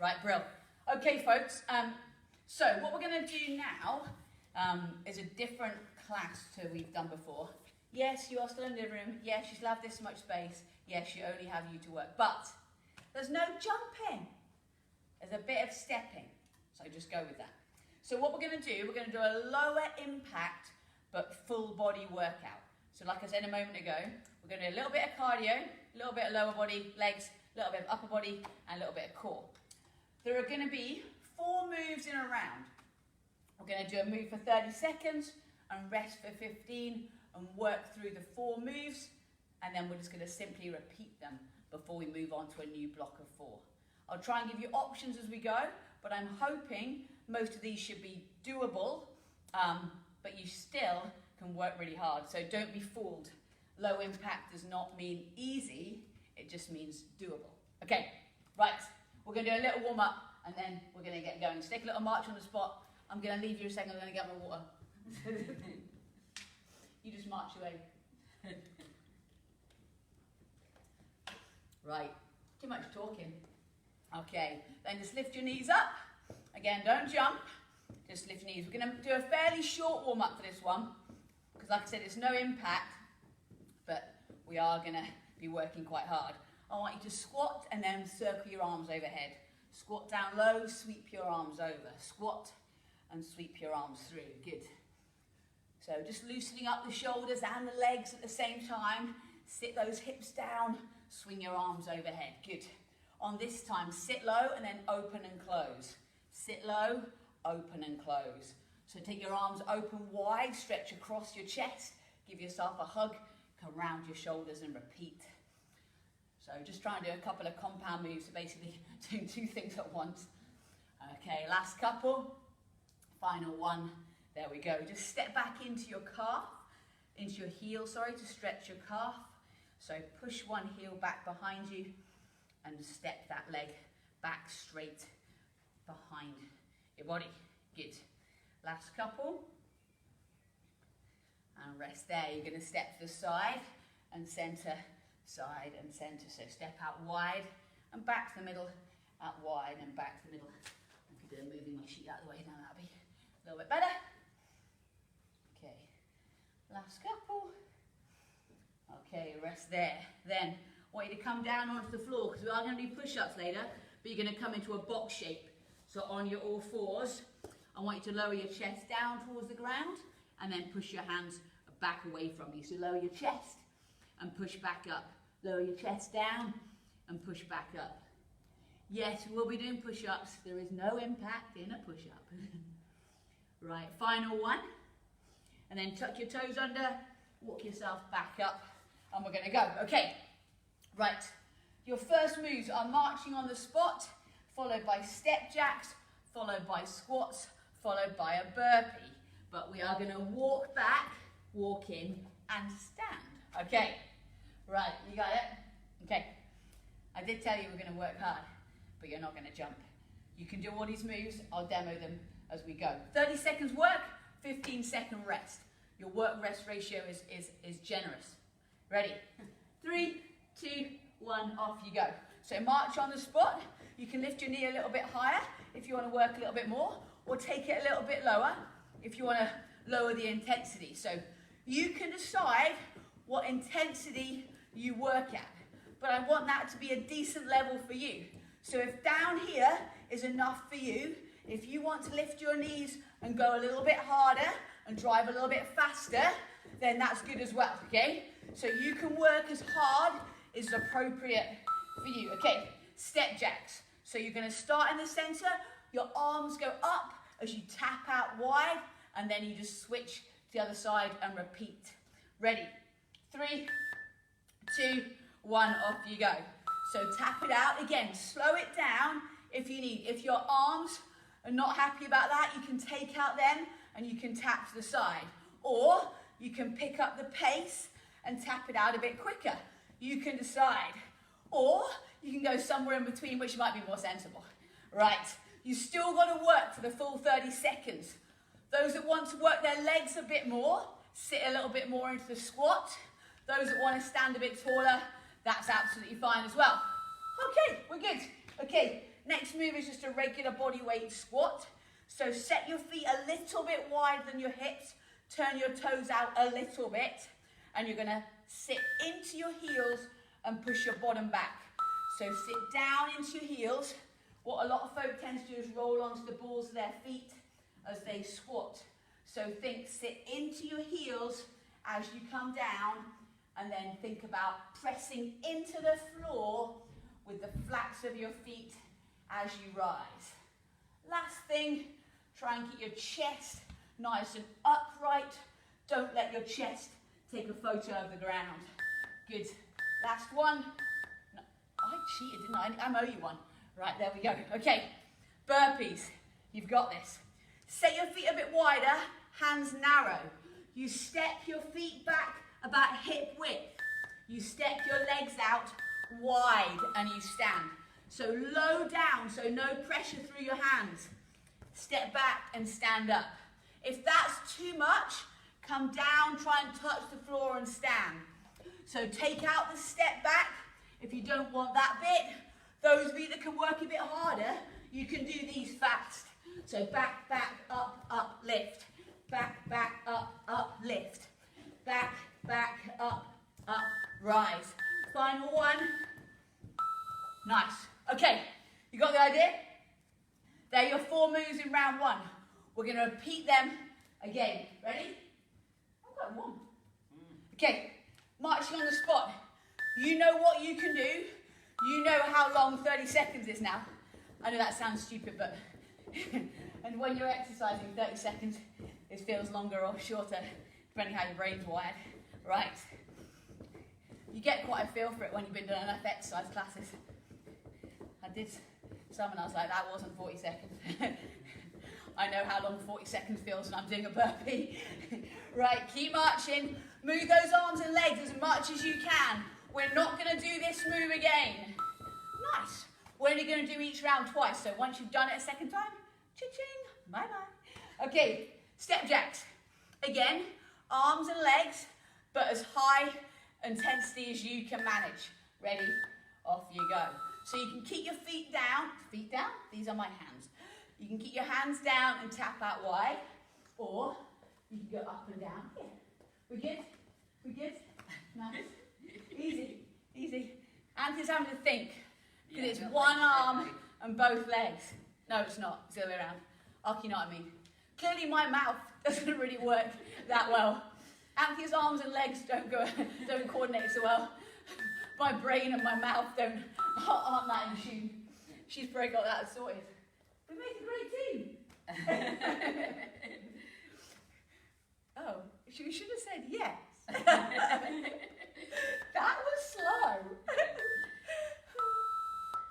Right, brill. Okay, folks, so what we're going to do now is a different class to we've done before. Yes, you are still in the living room. Yes, you still have this much space. Yes, you only have you to work. But there's no jumping. There's a bit of stepping. So just go with that. So what we're going to do, we're going to do a lower impact but full body workout. So like I said a moment ago, we're going to do a little bit of cardio, a little bit of lower body, legs, a little bit of upper body, and a little bit of core. There are going to be 4 moves in a round. We're going to do a move for 30 seconds and rest for 15 and work through the 4 moves, and then we're just going to simply repeat them before we move on to a new block of 4. I'll try and give you options as we go, but I'm hoping most of these should be doable, but you still can work really hard, so don't be fooled. Low impact does not mean easy, it just means doable. Okay, right, we're going to do a little warm up and then we're going to get going. So take a little march on the spot. I'm going to leave you a second, I'm going to get my water. You just march away. Right, too much talking. Okay, then just lift your knees up. Again, don't jump, just lift your knees. We're going to do a fairly short warm up for this one, because like I said, it's no impact, but we are going to be working quite hard. I want you to squat and then circle your arms overhead. Squat down low, sweep your arms over. Squat and sweep your arms through. Good. So just loosening up the shoulders and the legs at the same time. Sit those hips down, swing your arms overhead. Good. On this time, sit low and then open and close. Sit low, open and close. So take your arms open wide, stretch across your chest, give yourself a hug, come round your shoulders and repeat. So just try and do a couple of compound moves, so basically doing 2 things at once. Okay, last couple, final one, there we go. Just step back into your calf, into your heel, sorry, to stretch your calf. So push one heel back behind you and step that leg back straight behind your body. Good. Last couple. And rest there. You're going to step to the side and centre, side and centre. So step out wide and back to the middle, out wide and back to the middle. I could do moving my sheet out of the way now, that'll be a little bit better. Okay, last couple. Okay, rest there. Then I want you to come down onto the floor, because we are going to do push-ups later, but you're going to come into a box shape. So on your all fours, I want you to lower your chest down towards the ground and then push your hands back away from you. So lower your chest and push back up. Lower your chest down and push back up. Yes, we will be doing push-ups. There is no impact in a push-up. Right, final one. And then tuck your toes under, walk yourself back up, and we're going to go. Okay, right. Your first moves are marching on the spot, followed by step jacks, followed by squats, followed by a burpee. But we are going to walk back, walk in, and stand. Okay, right, you got it? Okay, I did tell you we're going to work hard, but you're not going to jump. You can do all these moves, I'll demo them as we go. 30 seconds work, 15-second rest. Your work-rest ratio is generous. Ready? 3, 2, 1, off you go. So march on the spot. You can lift your knee a little bit higher if you want to work a little bit more, or take it a little bit lower if you want to lower the intensity. So you can decide what intensity you work at, but I want that to be a decent level for you. So if down here is enough for you, if you want to lift your knees and go a little bit harder and drive a little bit faster, then that's good as well, okay? So you can work as hard as appropriate for you. Okay, step jacks. So you're going to start in the center, your arms go up as you tap out wide, and then you just switch to the other side and repeat. Ready? 3, 2, 1, off you go. So tap it out. Again, slow it down if you need. If your arms are not happy about that, you can take out them and you can tap to the side. Or you can pick up the pace and tap it out a bit quicker. You can decide. Or you can go somewhere in between, which might be more sensible. Right, you still got to work for the full 30 seconds. Those that want to work their legs a bit more, sit a little bit more into the squat. Those that want to stand a bit taller, that's absolutely fine as well. Okay, we're good. Okay, Next move is just a regular body weight squat. So set your feet a little bit wider than your hips, turn your toes out a little bit, and you're gonna sit into your heels and push your bottom back. So sit down into your heels. What a lot of folk tend to do is roll onto the balls of their feet as they squat. So sit into your heels as you come down, and then think about pressing into the floor with the flats of your feet as you rise. Last thing, try and keep your chest nice and upright. Don't let your chest take a photo of the ground. Good. Last one. No, I cheated, didn't I? I owe you one. Right, there we go. Okay, burpees. You've got this. Set your feet a bit wider, hands narrow. You step your feet back about hip width. You step your legs out wide and you stand. So low down, so no pressure through your hands. Step back and stand up. If that's too much, come down, try and touch the floor and stand. So take out the step back if you don't want that bit. Those of you that can work a bit harder, you can do these fast. So back, back, up, lift. Back, back, up, lift. Back, back, up, rise. Final one. Nice. Okay, you got the idea? They're your 4 moves in round 1. We're going to repeat them again. Ready? I've got 1. Okay, marching on the spot. You know what you can do. You know how long 30 seconds is now. I know that sounds stupid, but... and when you're exercising, 30 seconds, it feels longer or shorter, depending how your brain's wired. Right. You get quite a feel for it when you've been doing enough exercise classes. I did some and I was like, that wasn't 40 seconds. I know how long 40 seconds feels when I'm doing a burpee. Right, keep marching. Move those arms and legs as much as you can. We're not going to do this move again. Nice. We're only going to do each round twice. So once you've done it a second time, cha-ching, bye-bye. Okay, step jacks. Again, arms and legs, but as high intensity as you can manage. Ready? Off you go. So you can keep your feet down, these are my hands. You can keep your hands down and tap out wide, or you can go up and down. Yeah. We good? We good? Nice. Easy, easy. Anthony's having to think, because it's one arm and both legs. No, it's not, it's the other way around. You know what I mean. Clearly my mouth doesn't really work that well. Anthony's arms and legs don't coordinate so well. My brain and my mouth aren't that in tune. She's probably got that sorted. We make a great team. Oh, she should have said yes. That was slow.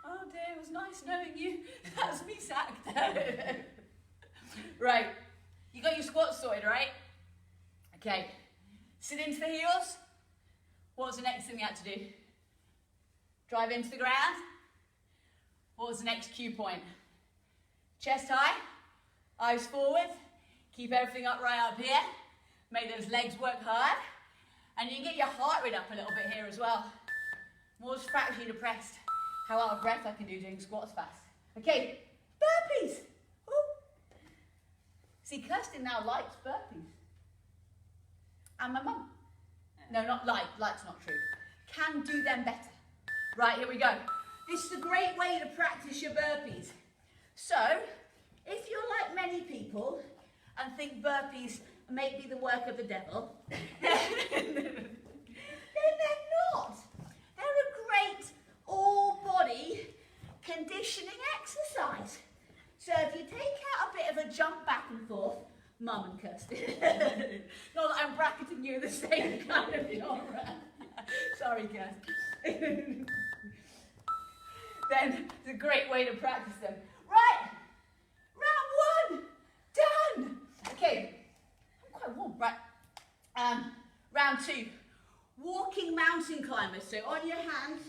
Oh dear, it was nice knowing you. That's me sacked. Right, you got your squats sorted, right? Okay, sit into the heels. What was the next thing you had to do? Drive into the ground. What was the next cue point? Chest high, eyes forward, keep everything upright up here. Make those legs work hard. And you can get your heart rate up a little bit here as well. More fractionally depressed. How out of breath I can do doing squats fast. Okay, burpees. Ooh. See, Kirsten now likes burpees. And my mum. No, not like, like's not true. Can do them better. Right, here we go. This is a great way to practice your burpees. So, if you're like many people and think burpees may be the work of the devil, then they're not. They're a great all-body conditioning exercise. So if you take out a bit of a jump back and forth, Mum and Kirsten, not that I'm bracketing you in the same kind of genre. Sorry, Kirsten. Then it's a great way to practice them. Right, round 1, done. Okay, I'm quite warm. Right, round 2, walking mountain climbers. So on your hands,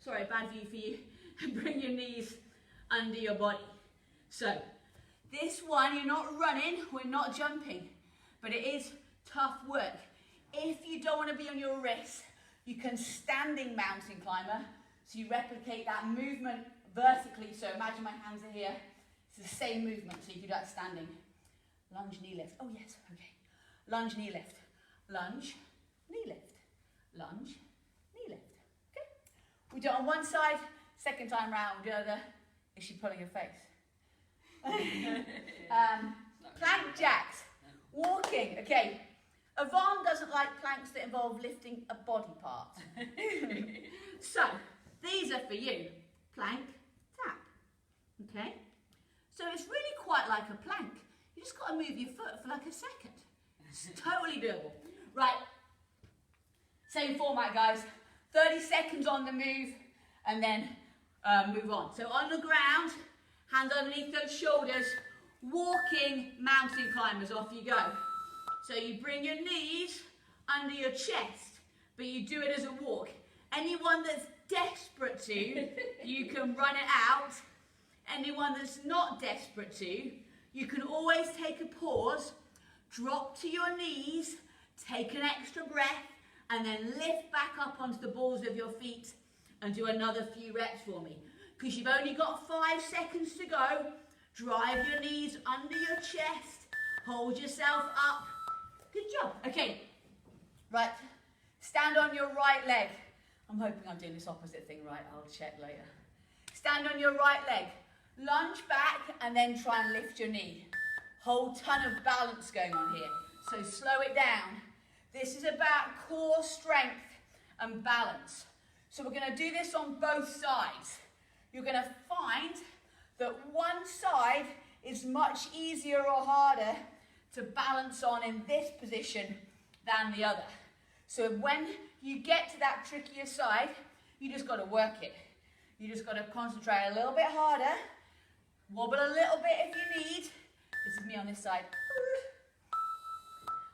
sorry, bad view for you, and bring your knees under your body. So this one, you're not running, we're not jumping, but it is tough work. If you don't want to be on your wrists, you can standing mountain climber. So you replicate that movement vertically, so imagine my hands are here. It's the same movement, so you do that standing. Lunge, knee lift. Oh yes, okay. Lunge, knee lift. Lunge, knee lift. Lunge, knee lift. Okay. We do it on one side, second time round, we do the other. Is she pulling her face? Plank jacks. Walking. Okay. Yvonne doesn't like planks that involve lifting a body part. So, these are for you. Plank, tap. Okay? So it's really quite like a plank. You just got to move your foot for like a second. It's totally doable. Right. Same format, guys. 30 seconds on the move and then move on. So on the ground, hands underneath those shoulders, walking mountain climbers, off you go. So you bring your knees under your chest, but you do it as a walk. Anyone that's desperate to, you can run it out. Anyone that's not desperate to, you can always take a pause, drop to your knees, take an extra breath, and then lift back up onto the balls of your feet and do another few reps for me. Because you've only got 5 seconds to go. Drive your knees under your chest, hold yourself up. Good job. Okay, right, stand on your right leg. I'm hoping I'm doing this opposite thing right, I'll check later. Stand on your right leg, lunge back and then try and lift your knee. Whole ton of balance going on here, so slow it down. This is about core strength and balance. So we're going to do this on both sides. You're going to find that one side is much easier or harder to balance on in this position than the other. So when you get to that trickier side, you just got to work it. You just got to concentrate a little bit harder, wobble a little bit if you need. This is me on this side.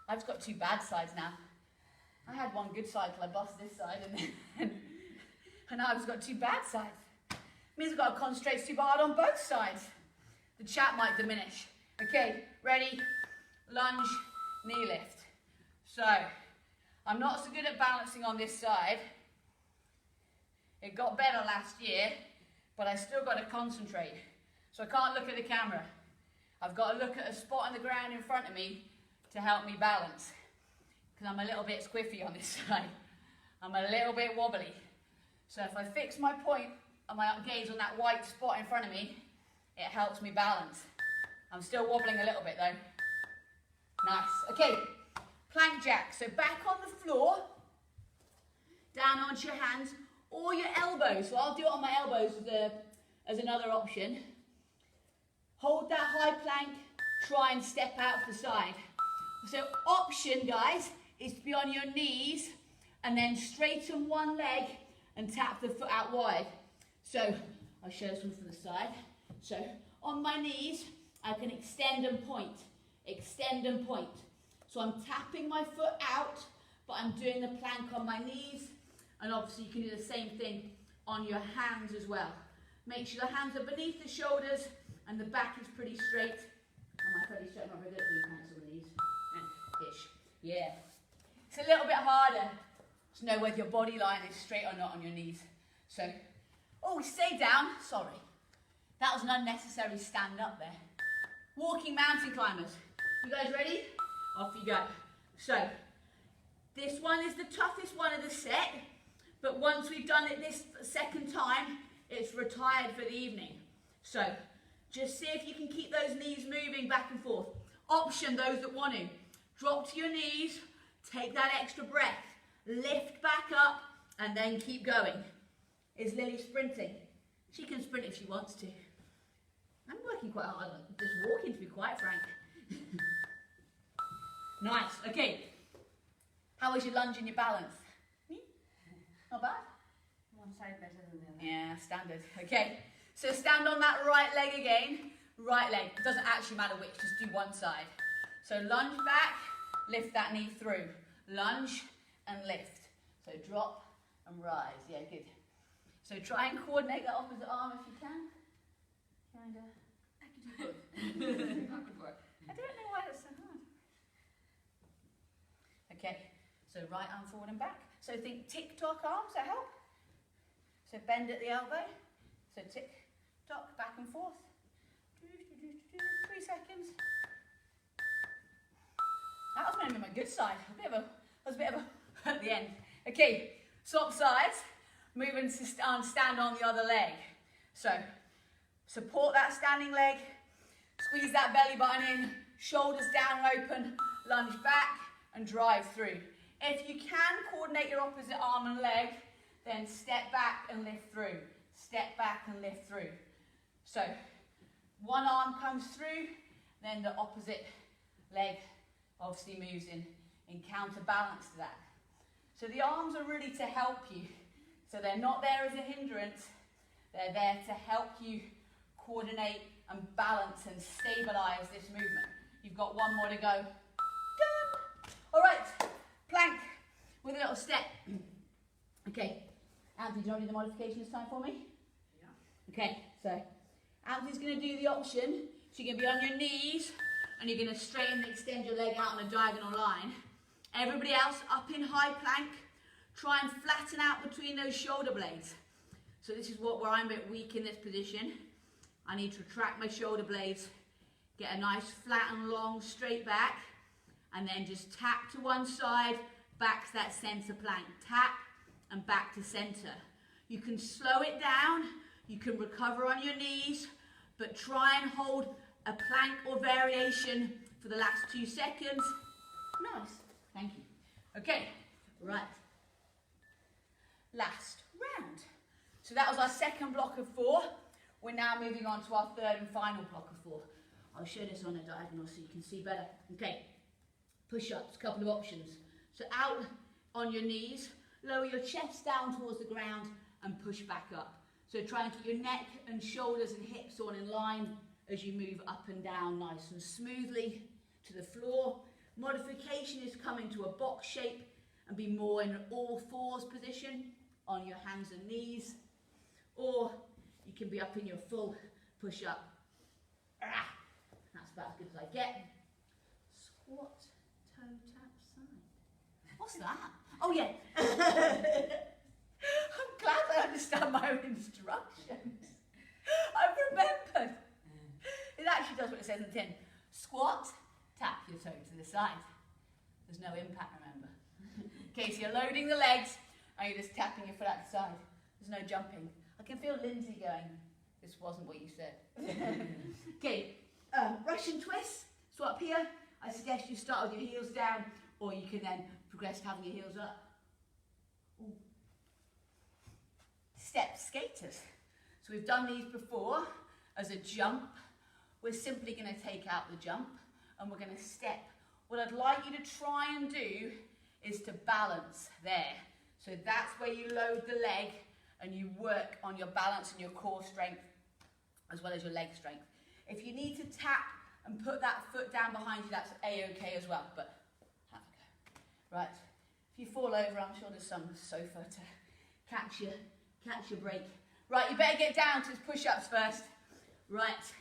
I've just got 2 bad sides now. I had one good side till I bust this side and now I've just got 2 bad sides. Means I've got to concentrate super hard on both sides. The chat might diminish. Okay, ready? Lunge, knee lift. So, I'm not so good at balancing on this side. It got better last year, but I still got to concentrate. So I can't look at the camera. I've got to look at a spot on the ground in front of me to help me balance. Because I'm a little bit squiffy on this side. I'm a little bit wobbly. So if I fix my point and my gaze on that white spot in front of me, it helps me balance. I'm still wobbling a little bit though. Nice. Okay, plank jack. So back on the floor, down onto your hands or your elbows. So I'll do it on my elbows as another option. Hold that high plank, try and step out to the side. So option, guys, is to be on your knees and then straighten one leg and tap the foot out wide. So I'll show this one from the side. So on my knees, I can extend and point. Extend and point. So I'm tapping my foot out, but I'm doing the plank on my knees. And obviously you can do the same thing on your hands as well. Make sure the hands are beneath the shoulders and the back is pretty straight. Am I pretty straight? I'm not very good at doing hands on the knees. Ish. Yeah. It's a little bit harder to know whether your body line is straight or not on your knees. So, oh, stay down. Sorry. That was an unnecessary stand up there. Walking mountain climbers. You guys ready? Off you go. So, this one is the toughest one of the set, but once we've done it this second time, it's retired for the evening. So, just see if you can keep those knees moving back and forth. Option, those that want to. Drop to your knees, take that extra breath, lift back up, and then keep going. Is Lily sprinting? She can sprint if she wants to. I'm working quite hard on just walking, to be quite frank. Nice, okay. How was your lunge and your balance? Not bad? One side better than the other. Yeah, standard. Okay, so stand on that right leg again. Right leg, it doesn't actually matter which, just do one side. So lunge back, lift that knee through. Lunge and lift. So drop and rise. Yeah, good. So try and coordinate that opposite arm if you can. Kinda. I could do both. That could work. I don't know why that's so hard. Okay, so right arm forward and back. So think tick-tock arms, that help? So bend at the elbow. So tick, Duck, back and forth. 3 seconds. That was meant to be my good side. That was a bit of a at the end. Okay, swap sides. Move and stand on the other leg. So, support that standing leg. Squeeze that belly button in. Shoulders down and open. Lunge back and drive through. If you can coordinate your opposite arm and leg, then step back and lift through. Step back and lift through. So, one arm comes through, then the opposite leg obviously moves in counterbalance to that. So the arms are really to help you. So they're not there as a hindrance, they're there to help you coordinate and balance and stabilize this movement. You've got one more to go. Done. All right, plank with a little step. Okay, Anthony, do you want to do the modification this time for me? Yeah. Okay, so Anthony's going to do the option. So you're going to be on your knees and you're going to straighten and extend your leg out on a diagonal line. Everybody else up in high plank. Try and flatten out between those shoulder blades. So this is where I'm a bit weak in this position. I need to retract my shoulder blades, get a nice flat and long straight back, and then just tap to one side, back to that center plank. Tap and back to center. You can slow it down, you can recover on your knees, but try and hold a plank or variation for the last 2 seconds. Nice, thank you. Okay, right. Last round. So that was our second block of 4. We're now moving on to our third and final block of 4. I'll show this on a diagonal so you can see better. Okay, push-ups, couple of options. So out on your knees, lower your chest down towards the ground and push back up. So try and keep your neck and shoulders and hips all in line as you move up and down nice and smoothly to the floor. Modification is come into a box shape and be more in an all fours position on your hands and knees, or you can be up in your full push-up. That's about as good as I get. Squat, toe tap side. What's that? Oh yeah. I'm glad I understand my own instructions. I've remembered. It actually does what it says in the tin. Squat, tap your toe to the side. There's no impact, remember. Okay, so you're loading the legs and you're just tapping your foot out the side. There's no jumping. I can feel Lindsay going, this wasn't what you said. Okay, Russian twist. So up here, I suggest you start with your heels down, or you can then progress having your heels up. Ooh. Step skaters. So we've done these before as a jump. We're simply going to take out the jump and we're going to step. What I'd like you to try and do is to balance there. So that's where you load the leg and you work on your balance and your core strength as well as your leg strength. If you need to tap and put that foot down behind you, that's a-okay as well, but have a go. Right, if you fall over, I'm sure there's some sofa to catch your break. Right, you better get down to push-ups first. Right,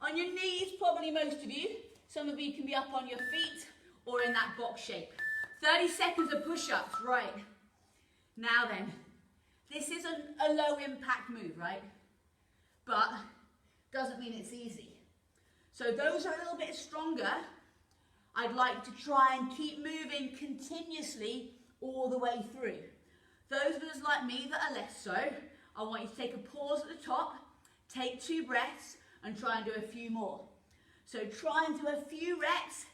on your knees, probably most of you. Some of you can be up on your feet or in that box shape. 30 seconds of push-ups, right. Now then, this is a low impact move, right? But doesn't mean it's easy. So those are a little bit stronger. I'd like to try and keep moving continuously all the way through. Those of us like me that are less so, I want you to take a pause at the top, take 2 breaths and try and do a few more. So try and do a few reps,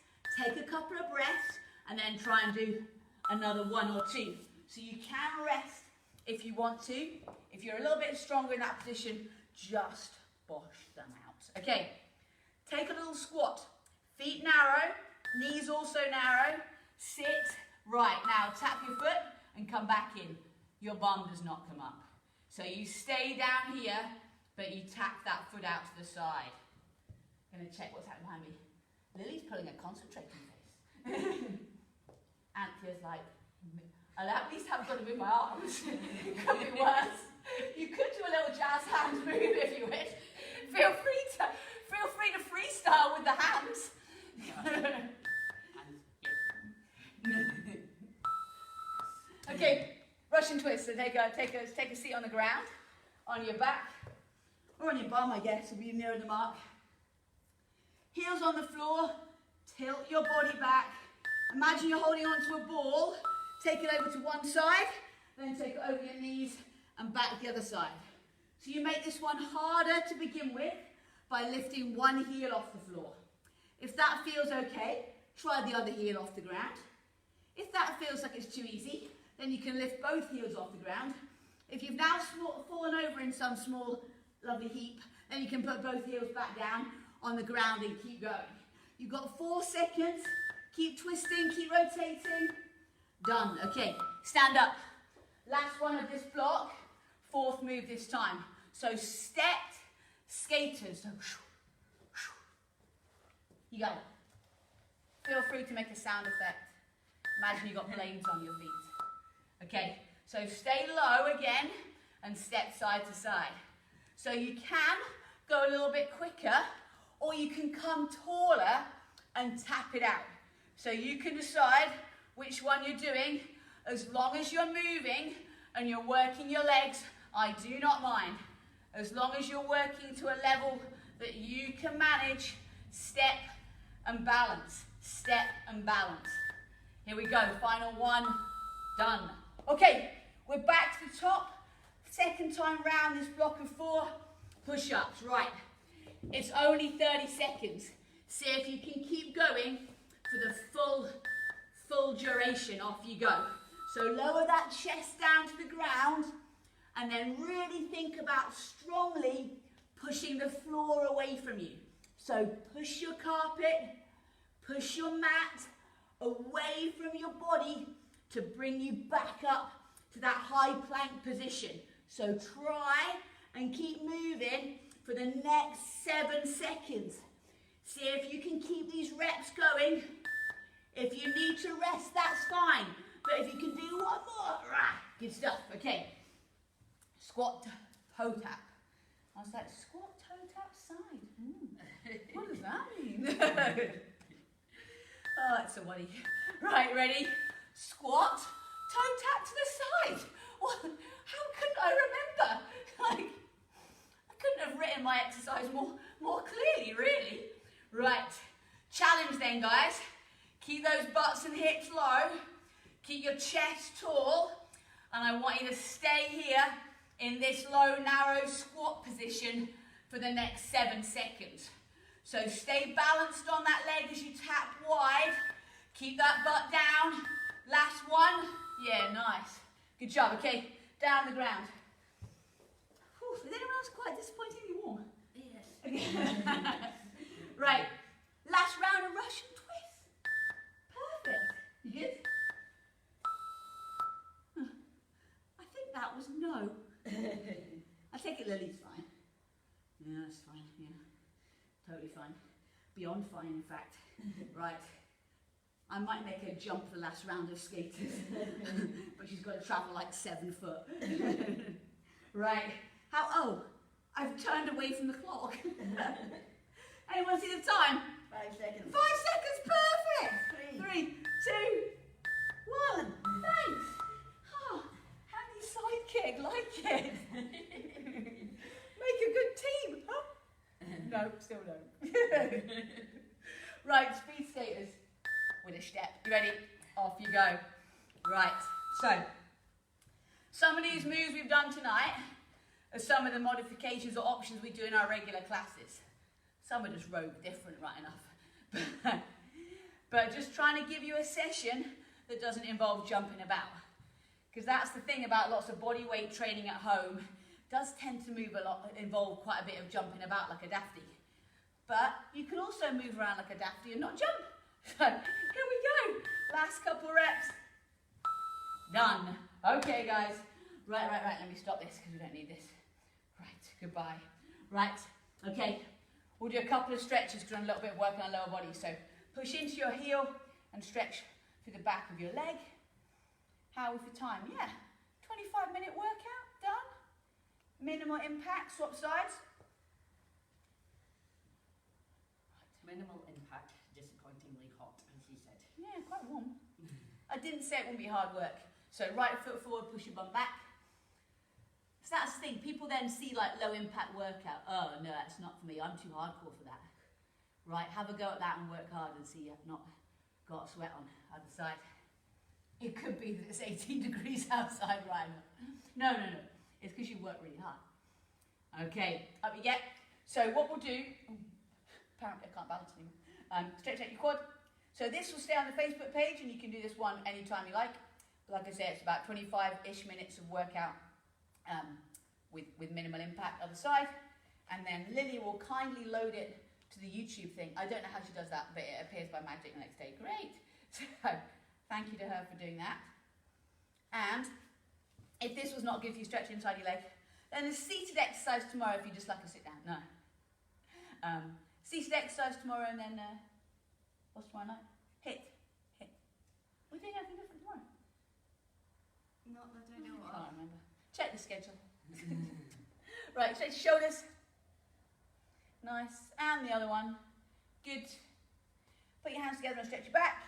take a couple of breaths, and then try and do another 1 or 2. So you can rest if you want to. If you're a little bit stronger in that position, just bosh them out. Okay, take a little squat. Feet narrow, knees also narrow. Sit. Right, now tap your foot and come back in. Your bum does not come up. So you stay down here, but you tap that foot out to the side. I'm going to check what's happening behind me. Lily's pulling a concentrating face. Anthea's like, I'll at least have got to move my arms. It could be worse. You could do a little jazz hand move if you wish. Feel free to freestyle with the hands. Okay, Russian twist. So take a seat on the ground, on your back. or on your bum, I guess, will be nearer the mark. Heels on the floor, tilt your body back. Imagine you're holding onto a ball, take it over to one side, then take it over your knees and back the other side. So you make this one harder to begin with by lifting one heel off the floor. If that feels okay, try the other heel off the ground. If that feels like it's too easy, then you can lift both heels off the ground. If you've now fallen over in some small, lovely heap, then you can put both heels back down on the ground and keep going. You've got 4 seconds. Keep twisting, keep rotating. Done. Okay, stand up. Last one of this block. 4th move this time. So stepped skaters. So, you go. Feel free to make a sound effect. Imagine you've got blades on your feet. Okay, so stay low again and step side to side. So you can go a little bit quicker, or you can come taller and tap it out. So you can decide which one you're doing. As long as you're moving and you're working your legs, I do not mind. As long as you're working to a level that you can manage, step and balance, step and balance. Here we go, final one, done. Okay, we're back to the top. Second time round this block of 4 push-ups, right. It's only 30 seconds. See if you can keep going for the full duration. Off you go. So lower that chest down to the ground and then really think about strongly pushing the floor away from you. So push your carpet, push your mat away from your body to bring you back up to that high plank position. So try and keep moving for the next 7 seconds. See if you can keep these reps going. If you need to rest, that's fine. But if you can do one more, good stuff. Okay. Squat, toe tap. I was like, squat, toe tap, side. What does that mean? Oh, it's a worry. Right, ready? Squat, toe tap to the side. What? How couldn't I remember? Like, I couldn't have written my exercise more clearly, really. Right, challenge then, guys. Keep those butts and hips low. Keep your chest tall. And I want you to stay here in this low, narrow squat position for the next 7 seconds. So stay balanced on that leg as you tap wide. Keep that butt down. Last one. Yeah, nice. Good job. Okay, down the ground. Whew, is anyone else quite disappointingly warm? Yes. Right, last round of Russian twist. Perfect. You good? I think that was no. I take it Lily's fine. Yeah, that's fine, yeah. Totally fine. Beyond fine, in fact. Right. I might make her jump the last round of skaters. But she's got to travel like 7 foot. Right. Oh, I've turned away from the clock. Anyone see the time? 5 seconds. 5 seconds, perfect. 3, 2, 1. Thanks. Oh, handy sidekick, like it. Make a good team. Huh? No, still no. Right, speed skaters with a step. You ready? Off you go. Right, so some of these moves we've done tonight are some of the modifications or options we do in our regular classes. Some are just rogue different, right enough. But just trying to give you a session that doesn't involve jumping about. Because that's the thing about lots of body weight training at home. It does tend to involve quite a bit of jumping about like a dafty. But you can also move around like a dafty and not jump. So here we go. Last couple reps. Done. Okay, guys. Right. Let me stop this because we don't need this. Right, goodbye. Right, okay. We'll do a couple of stretches because we're a little bit of work on our lower body. So push into your heel and stretch through the back of your leg. How was your time? Yeah, 25-minute workout, done. Minimal impact, swap sides. Right, minimal impact, disappointingly hot, as you said. Yeah, quite warm. I didn't say it wouldn't be hard work. So right foot forward, push your bum back. So that's the thing. People then see like low impact workout. Oh no, that's not for me. I'm too hardcore for that. Right, have a go at that and work hard and see you've not got a sweat on either side. It could be that it's 18 degrees outside right now. No. It's because you work really hard. Okay, up you get. So what we'll do, apparently I can't balance anymore. Stretch out your quad. So this will stay on the Facebook page and you can do this one anytime you like. Like I said, it's about 25-ish minutes of workout with minimal impact other side. And then Lily will kindly load it to the YouTube thing. I don't know how she does that, but it appears by magic the next day. Great. So thank you to her for doing that. And if this was not good for you, stretch inside your leg, then a seated exercise tomorrow if you just like to sit down. No. Seated exercise tomorrow, and then what's tomorrow night? Hit. We're doing anything different tomorrow? Not that I know I of. can't remember. Check the schedule. Right, stretch your shoulders. Nice. And the other one. Good. Put your hands together and stretch your back.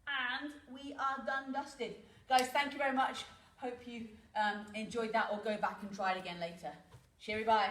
And we are done dusted. Guys, thank you very much. Hope you enjoyed that, or go back and try it again later. Cheery bye.